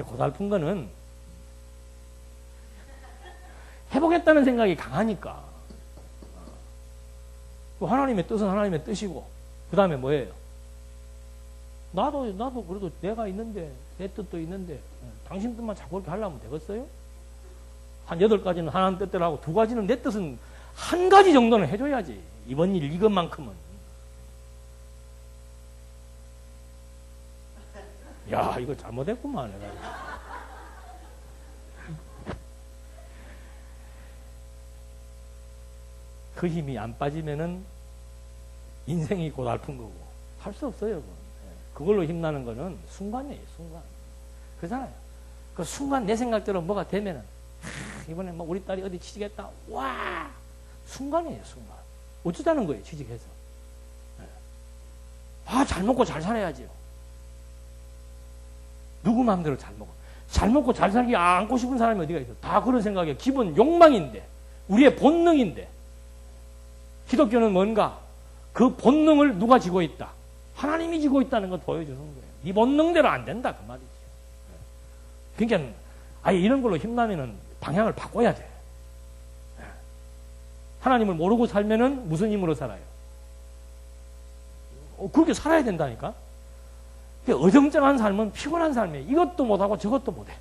고달픈 거는 해보겠다는 생각이 강하니까. 하나님의 뜻은 하나님의 뜻이고 그 다음에 뭐예요? 나도 그래도 내가 있는데 내 뜻도 있는데 당신 뜻만 자꾸 그렇게 하려면 되겠어요? 한 8가지는 하나님 뜻대로 하고 2가지는 내 뜻은 1가지 정도는 해줘야지. 이번 일 이것만큼은. 야 이거 잘못했구만 내가. 그 힘이 안 빠지면은 인생이 고달픈 거고 할 수 없어요. 그걸로 힘나는 거는 순간이에요, 순간. 그렇잖아요. 그 순간 내 생각대로 뭐가 되면은, 이번에 뭐 우리 딸이 어디 취직했다. 와! 순간이에요, 순간. 어쩌자는 거예요, 취직해서. 잘 먹고 잘 살아야지요. 누구 마음대로 잘 먹어. 잘 먹고 잘 살기 안고 싶은 사람이 어디가 있어. 다 그런 생각이에요. 기본 욕망인데, 우리의 본능인데. 기독교는 뭔가? 그 본능을 누가 지고 있다? 하나님이 지고 있다는 걸 보여주는 거예요. 네 본능대로 안 된다, 그 말이죠. 그러니까, 아예 이런 걸로 힘나면은 방향을 바꿔야 돼. 하나님을 모르고 살면은 무슨 힘으로 살아요? 그렇게 살아야 된다니까? 어정쩡한 삶은 피곤한 삶이에요. 이것도 못하고 저것도 못해.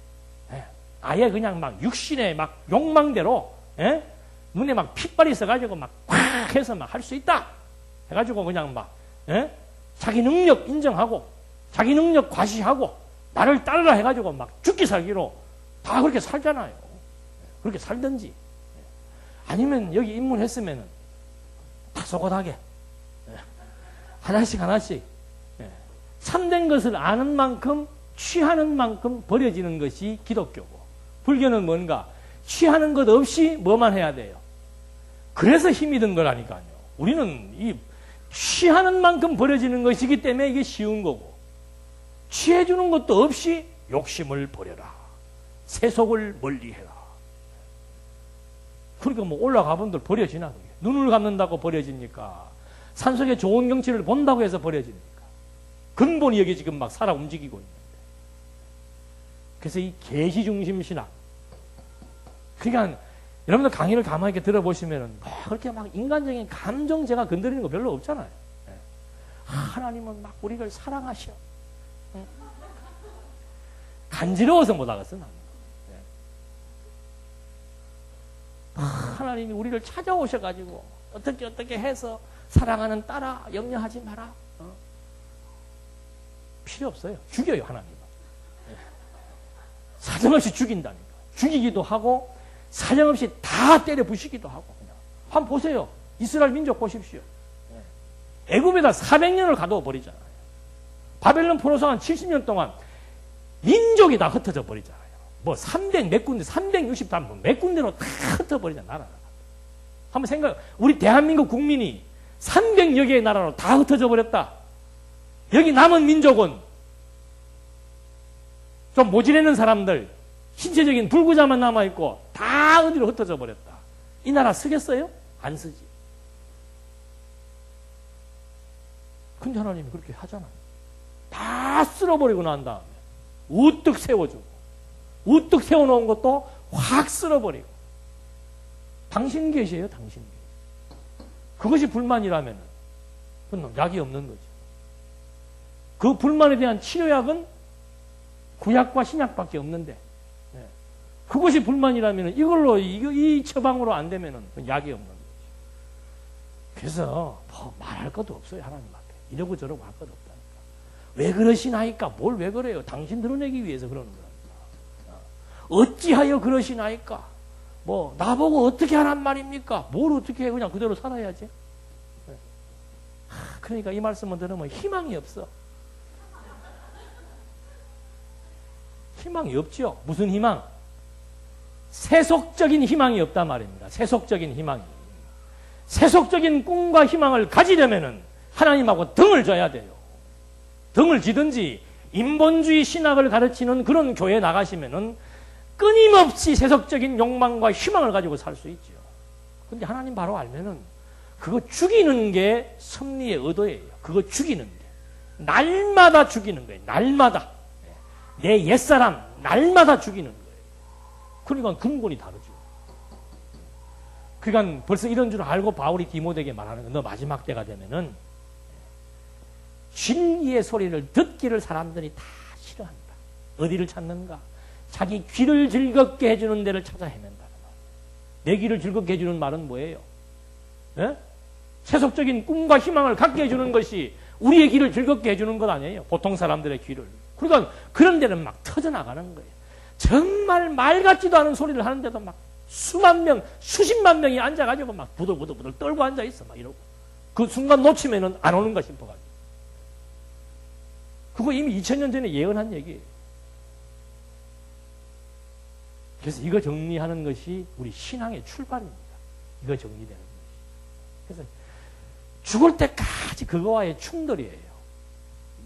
아예 그냥 막 육신의 막 욕망대로, 눈에 막 핏발이 있어가지고 막 꽉 해서 막 할 수 있다. 해가지고 그냥 막, 자기 능력 인정하고, 자기 능력 과시하고, 나를 따르라 해가지고 막 죽기 살기로 다 그렇게 살잖아요. 그렇게 살든지. 아니면 여기 입문했으면은 다소곳하게 하나씩 하나씩 참된 것을 아는 만큼 취하는 만큼 버려지는 것이 기독교고, 불교는 뭔가 취하는 것 없이 뭐만 해야 돼요. 그래서 힘이 든 거라니까요. 우리는 이 취하는 만큼 버려지는 것이기 때문에 이게 쉬운 거고, 취해주는 것도 없이 욕심을 버려라. 세속을 멀리해라. 그러니까 뭐 올라가 본들 버려지나 그게. 눈을 감는다고 버려집니까? 산속의 좋은 경치를 본다고 해서 버려집니까? 근본이 여기 지금 막 살아 움직이고 있는데. 그래서 이 계시 중심 신학. 그러니까 여러분들 강의를 가만히 이렇게 들어보시면은 뭐 그렇게 막 인간적인 감정 제가 건드리는 거 별로 없잖아요. 하나님은 막 우리를 사랑하셔. 간지러워서 못 하겠어 나는. 하나님이 우리를 찾아오셔가지고 어떻게 해서 사랑하는 딸아 염려하지 마라. 필요 없어요. 죽여요 하나님은. 사정없이 죽인다니까. 죽이기도 하고 사정없이 다 때려 부시기도 하고. 그냥. 한번 보세요. 이스라엘 민족 보십시오. 애굽에다 400년을 가둬 버리잖아요. 바벨론 포로성 한 70년 동안 민족이 다 흩어져 버리잖아요. 뭐 300 몇 군데, 363 몇 군데로 다 흩어버리잖아, 나라가. 한번 생각, 우리 대한민국 국민이 300여 개의 나라로 다 흩어져 버렸다. 여기 남은 민족은 좀 모질해는 사람들, 신체적인 불구자만 남아있고 다 어디로 흩어져 버렸다. 이 나라 쓰겠어요? 안 쓰지. 근데 하나님이 그렇게 하잖아요. 다 쓸어버리고 난 다음에 우뚝 세워주고, 우뚝 세워놓은 것도 확 쓸어버리고. 당신 계시에요, 당신 계시. 그것이 불만이라면 그건 약이 없는 거죠. 그 불만에 대한 치료약은 구약과 신약밖에 없는데, 그것이 불만이라면 이걸로 이 처방으로 안 되면 약이 없는 거죠. 그래서 뭐 말할 것도 없어요, 하나님 앞에. 이러고 저러고 할 것도 없다니까. 왜 그러시나이까? 뭘 왜 그래요? 당신 드러내기 위해서 그러는 거라니까. 어찌하여 그러시나이까? 뭐 나보고 어떻게 하란 말입니까? 뭘 어떻게 해? 그냥 그대로 살아야지. 그러니까 이 말씀을 들으면 희망이 없어. 희망이 없죠. 무슨 희망? 세속적인 희망이 없단 말입니다. 세속적인 희망이. 세속적인 꿈과 희망을 가지려면은 하나님하고 등을 져야 돼요. 등을 지든지 인본주의 신학을 가르치는 그런 교회에 나가시면은 끊임없이 세속적인 욕망과 희망을 가지고 살 수 있죠. 근데 하나님 바로 알면은 그거 죽이는 게 섭리의 의도예요. 그거 죽이는 게. 날마다 죽이는 거예요. 날마다. 내 옛사람 날마다 죽이는 거예요. 그러니까 근본이 다르죠. 그러니까 벌써 이런 줄 알고 바울이 디모데에게 말하는 거, 너 마지막 때가 되면은 진리의 소리를 듣기를 사람들이 다 싫어한다. 어디를 찾는가? 자기 귀를 즐겁게 해주는 데를 찾아 헤맨다는 말. 내 귀를 즐겁게 해주는 말은 뭐예요? 네? 세속적인 꿈과 희망을 갖게 해주는 것이 우리의 귀를 즐겁게 해주는 것 아니에요? 보통 사람들의 귀를. 그러니까 그런 데는 막 터져나가는 거예요. 정말 말 같지도 않은 소리를 하는데도 막 수만 명, 수십만 명이 앉아가지고 막 부들부들 떨고 앉아있어. 막 이러고. 그 순간 놓치면은 안 오는가 싶어가지고. 그거 이미 2000년 전에 예언한 얘기예요. 그래서 이거 정리하는 것이 우리 신앙의 출발입니다. 이거 정리되는 것이. 그래서 죽을 때까지 그거와의 충돌이에요.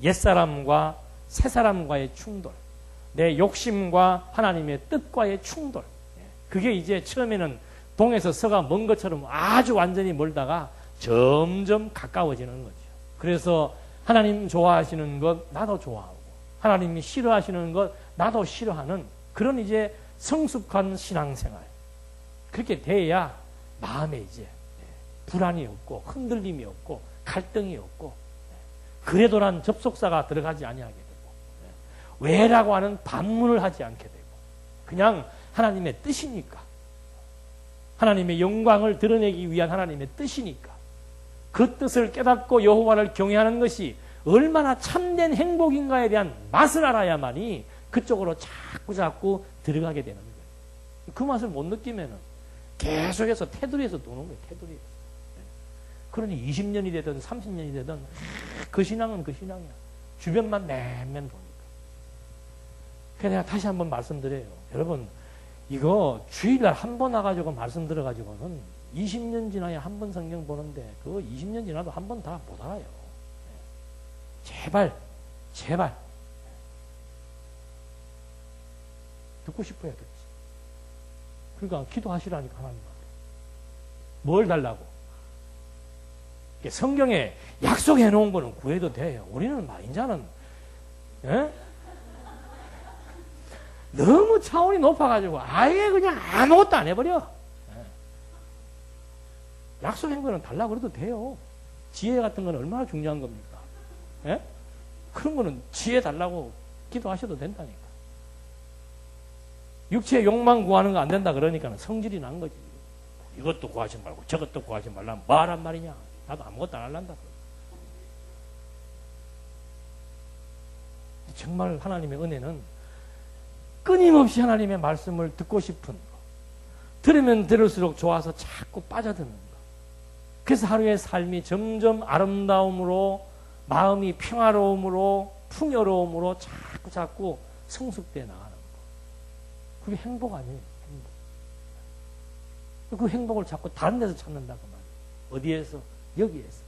옛사람과 새사람과의 충돌. 내 욕심과 하나님의 뜻과의 충돌. 그게 이제 처음에는 동에서 서가 먼 것처럼 아주 완전히 멀다가 점점 가까워지는 거죠. 그래서 하나님 좋아하시는 것 나도 좋아하고 하나님이 싫어하시는 것 나도 싫어하는 그런 이제 성숙한 신앙생활. 그렇게 돼야 마음에 이제 불안이 없고 흔들림이 없고 갈등이 없고 그래도란 접속사가 들어가지 아니하게 되고 왜라고 하는 반문을 하지 않게 되고 그냥 하나님의 뜻이니까 하나님의 영광을 드러내기 위한 하나님의 뜻이니까 그 뜻을 깨닫고 여호와를 경외하는 것이 얼마나 참된 행복인가에 대한 맛을 알아야만이 그쪽으로 자꾸 들어가게 되는 거예요. 그 맛을 못 느끼면은 계속해서 테두리에서 도는 거예요. 테두리에서. 그러니 20년이 되든 30년이 되든 그 신앙은 그 신앙이야. 주변만 맨맨 보니까. 그래서 내가 다시 한번 말씀드려요. 여러분 이거 주일날 한 번 와가지고 말씀 들어가지고는 20년 지나야 한 번 성경 보는데 그거 20년 지나도 한 번 다 못 알아요. 제발 듣고 싶어야 듣지. 그러니까 기도하시라니까 하나님한테. 뭘 달라고? 성경에 약속해 놓은 거는 구해도 돼요. 우리는 막 인자는 너무 차원이 높아가지고 아예 그냥 아무것도 안 해버려. 약속한 거는 달라고 그래도 돼요. 지혜 같은 건 얼마나 중요한 겁니까? 그런 거는 지혜 달라고 기도하셔도 된다니까. 육체의 욕망 구하는 거 안 된다 그러니까 성질이 난 거지. 이것도 구하지 말고 저것도 구하지 말라면 뭐하란 말이냐. 나도 아무것도 안 할란다. 정말 하나님의 은혜는 끊임없이 하나님의 말씀을 듣고 싶은 거. 들으면 들을수록 좋아서 자꾸 빠져드는 거. 그래서 하루의 삶이 점점 아름다움으로 마음이 평화로움으로 풍요로움으로 자꾸 성숙되어 나가는 거. 그게 행복 아니에요. 행복. 그 행복을 자꾸 다른 데서 찾는다고 말이에요. 어디에서? 여기에서.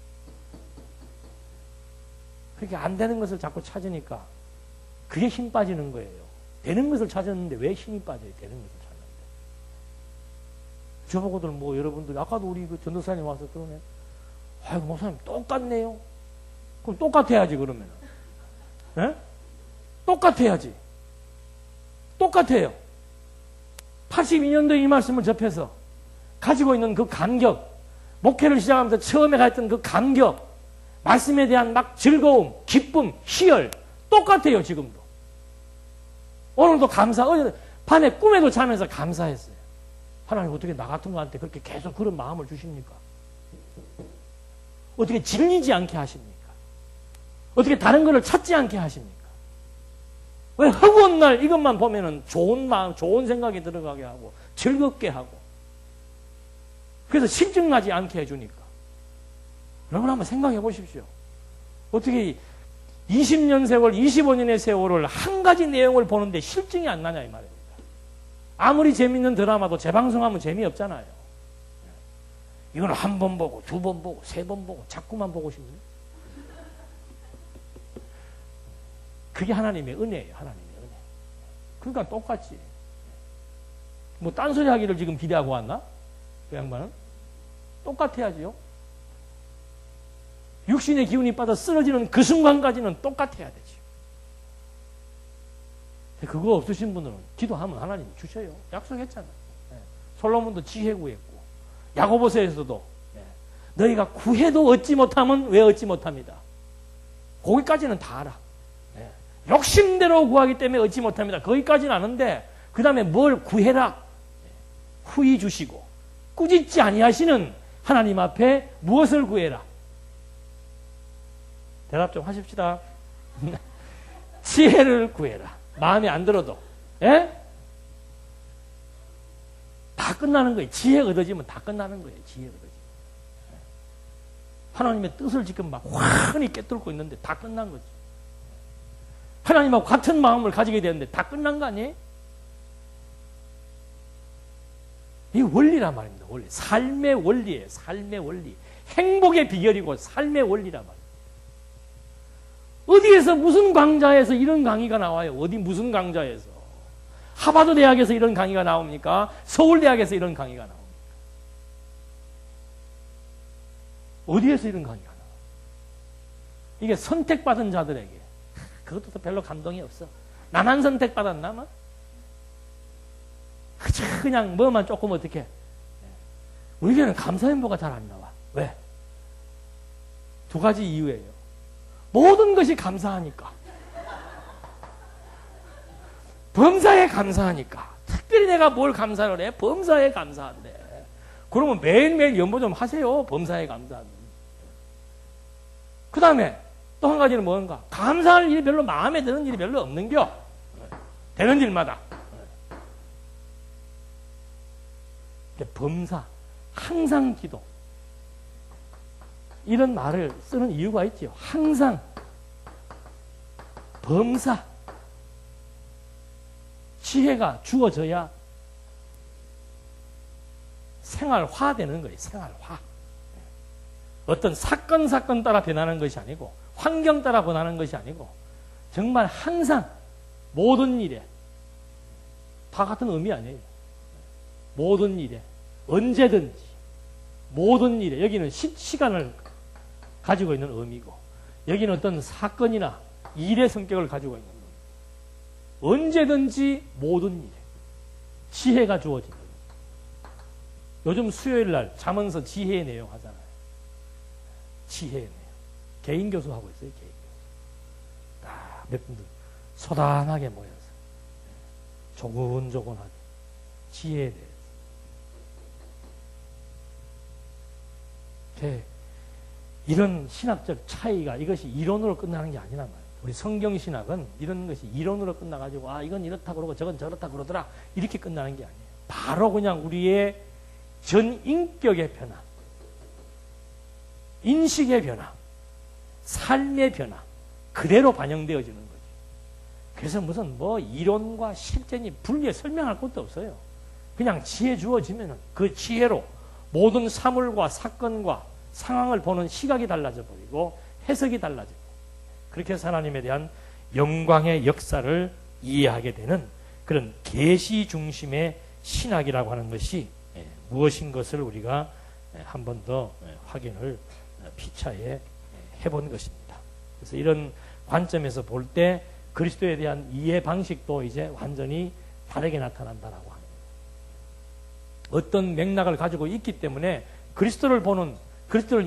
그렇게 안 되는 것을 자꾸 찾으니까 그게 힘 빠지는 거예요. 되는 것을 찾았는데 왜 힘이 빠져요? 되는 것을 찾는데. 저보고들 뭐 여러분들 아까도 우리 그 전도사님 와서 그러네. 아이고 목사님 똑같네요. 그럼 똑같아야지 그러면. 예? 똑같아야지. 똑같아요. 82년도에 이 말씀을 접해서 가지고 있는 그 감격, 목회를 시작하면서 처음에 가졌던 그 감격, 말씀에 대한 막 즐거움, 기쁨, 희열 똑같아요 지금도. 오늘도 어제 밤에 꿈에도 자면서 감사했어요. 하나님 어떻게 나 같은 거한테 그렇게 계속 그런 마음을 주십니까? 어떻게 질리지 않게 하십니까? 어떻게 다른 거를 찾지 않게 하십니까? 왜 허구한 날 이것만 보면은 좋은 마음, 좋은 생각이 들어가게 하고 즐겁게 하고 그래서 실증나지 않게 해주니까. 여러분 한번 생각해 보십시오. 어떻게 20년 세월, 25년의 세월을 한 가지 내용을 보는데 실증이 안 나냐 이 말입니다. 아무리 재밌는 드라마도 재방송하면 재미없잖아요. 이건 한 번 보고 두 번 보고 세 번 보고 자꾸만 보고 싶네요. 그게 하나님의 은혜예요. 하나님의 은혜. 그러니까 똑같지. 뭐 딴소리 하기를 지금 기대하고 왔나? 그 양반은? 똑같아야지요. 육신의 기운이 빠져 쓰러지는 그 순간까지는 똑같아야 되지. 그거 없으신 분들은 기도하면 하나님 주셔요. 약속했잖아요. 솔로몬도 지혜 구했고 야고보서에서도 너희가 구해도 얻지 못하면 왜 얻지 못합니다. 거기까지는 다 알아. 욕심대로 구하기 때문에 얻지 못합니다. 거기까지는 아는데 그 다음에 뭘 구해라. 후히 주시고 꾸짖지 아니하시는 하나님 앞에 무엇을 구해라. 대답 좀 하십시다. 지혜를 구해라. 마음에 안 들어도. 예? 다 끝나는 거예요. 지혜 얻어지면 다 끝나는 거예요. 지혜 얻어지면. 하나님의 뜻을 지금 막 환히 깨뚫고 있는데 다 끝난 거지. 하나님하고 같은 마음을 가지게 되는데 다 끝난 거 아니에요? 이 원리란 말입니다. 원리. 삶의 원리예요. 삶의 원리. 행복의 비결이고 삶의 원리란 말이에요. 어디에서 무슨 강좌에서 이런 강의가 나와요? 어디 무슨 강좌에서? 하버드 대학에서 이런 강의가 나옵니까? 서울대학에서 이런 강의가 나옵니까? 어디에서 이런 강의가 나와? 이게 선택받은 자들에게 그것도 별로 감동이 없어. 나만 선택받았나? 뭐? 그냥 뭐만 조금 어떻게. 우리에게는 감사행보가 잘 안 나와. 왜? 두 가지 이유예요. 모든 것이 감사하니까. 범사에 감사하니까. 특별히 내가 뭘 감사를 해? 범사에 감사한대. 그러면 매일매일 연보 좀 하세요. 범사에 감사한대. 그 다음에 또 한 가지는 뭔가? 감사할 일이 별로 마음에 드는 일이 별로 없는겨. 되는 일마다. 범사, 항상 기도. 이런 말을 쓰는 이유가 있죠. 항상, 범사, 지혜가 주어져야 생활화되는 거예요. 생활화. 어떤 사건 따라 변하는 것이 아니고 환경 따라 변하는 것이 아니고 정말 항상 모든 일에 다 같은 의미 아니에요. 모든 일에 언제든지 모든 일에 여기는 시간을 가지고 있는 의미고 여기는 어떤 사건이나 일의 성격을 가지고 있는 의미. 언제든지 모든 일에 지혜가 주어진 거예요. 요즘 수요일 날 자문서 지혜의 내용 하잖아요. 지혜의 내용. 개인 교수하고 있어요. 개인 교수. 몇 분들 소단하게 모여서 조곤조곤하게 지혜에 대해서 이런 신학적 차이가 이것이 이론으로 끝나는 게 아니란 말이에요. 우리 성경신학은 이런 것이 이론으로 끝나가지고 이건 이렇다 그러고 저건 저렇다 그러더라 이렇게 끝나는 게 아니에요. 바로 그냥 우리의 전 인격의 변화, 인식의 변화, 삶의 변화 그대로 반영되어지는 거죠. 그래서 무슨 이론과 실전이 분리해 설명할 것도 없어요. 그냥 지혜 주어지면 그 지혜로 모든 사물과 사건과 상황을 보는 시각이 달라져 버리고 해석이 달라지고 그렇게 해서 하나님에 대한 영광의 역사를 이해하게 되는 그런 계시 중심의 신학이라고 하는 것이 무엇인 것을 우리가 한 번 더 확인을 피차에 해본 것입니다. 그래서 이런 관점에서 볼 때 그리스도에 대한 이해 방식도 이제 완전히 다르게 나타난다라고 합니다. 어떤 맥락을 가지고 있기 때문에 그리스도를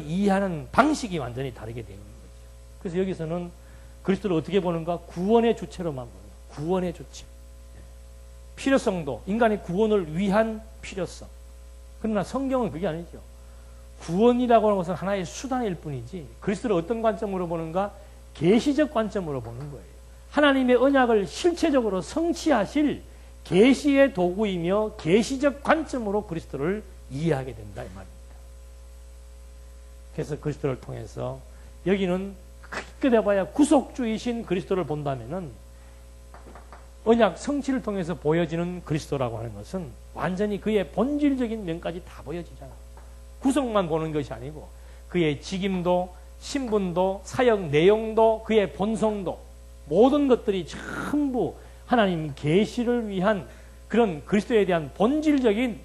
이해하는 방식이 완전히 다르게 되는 거죠. 그래서 여기서는 그리스도를 어떻게 보는가? 구원의 주체로만 보는 거예요. 구원의 주체. 필요성도 인간의 구원을 위한 필요성. 그러나 성경은 그게 아니죠. 구원이라고 하는 것은 하나의 수단일 뿐이지 그리스도를 어떤 관점으로 보는가? 계시적 관점으로 보는 거예요. 하나님의 언약을 실체적으로 성취하실 계시의 도구이며 계시적 관점으로 그리스도를 이해하게 된다 이 말입니다. 그래서 그리스도를 통해서 여기는 크게 돼봐야 구속주이신 그리스도를 본다면은 언약 성취를 통해서 보여지는 그리스도라고 하는 것은 완전히 그의 본질적인 면까지 다 보여지잖아. 구속만 보는 것이 아니고 그의 직임도 신분도 사역 내용도 그의 본성도 모든 것들이 전부 하나님 계시를 위한 그런 그리스도에 대한 본질적인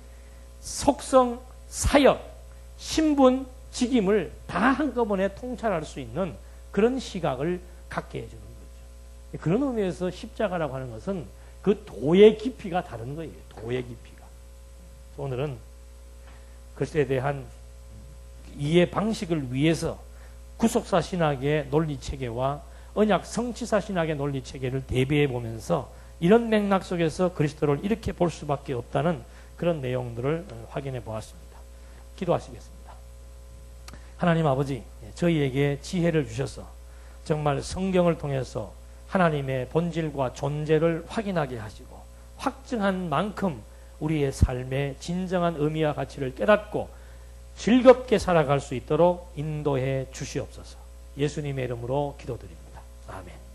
속성, 사역, 신분, 직임을 다 한꺼번에 통찰할 수 있는 그런 시각을 갖게 해주는 거죠. 그런 의미에서 십자가라고 하는 것은 그 도의 깊이가 다른 거예요. 도의 깊이가. 오늘은 그리스도에 대한 이해 방식을 위해서 구속사 신학의 논리체계와 언약 성취사 신학의 논리체계를 대비해 보면서 이런 맥락 속에서 그리스도를 이렇게 볼 수밖에 없다는 그런 내용들을 확인해 보았습니다. 기도하시겠습니다. 하나님 아버지, 저희에게 지혜를 주셔서 정말 성경을 통해서 하나님의 본질과 존재를 확인하게 하시고 확증한 만큼 우리의 삶의 진정한 의미와 가치를 깨닫고 즐겁게 살아갈 수 있도록 인도해 주시옵소서. 예수님의 이름으로 기도드립니다. 아멘.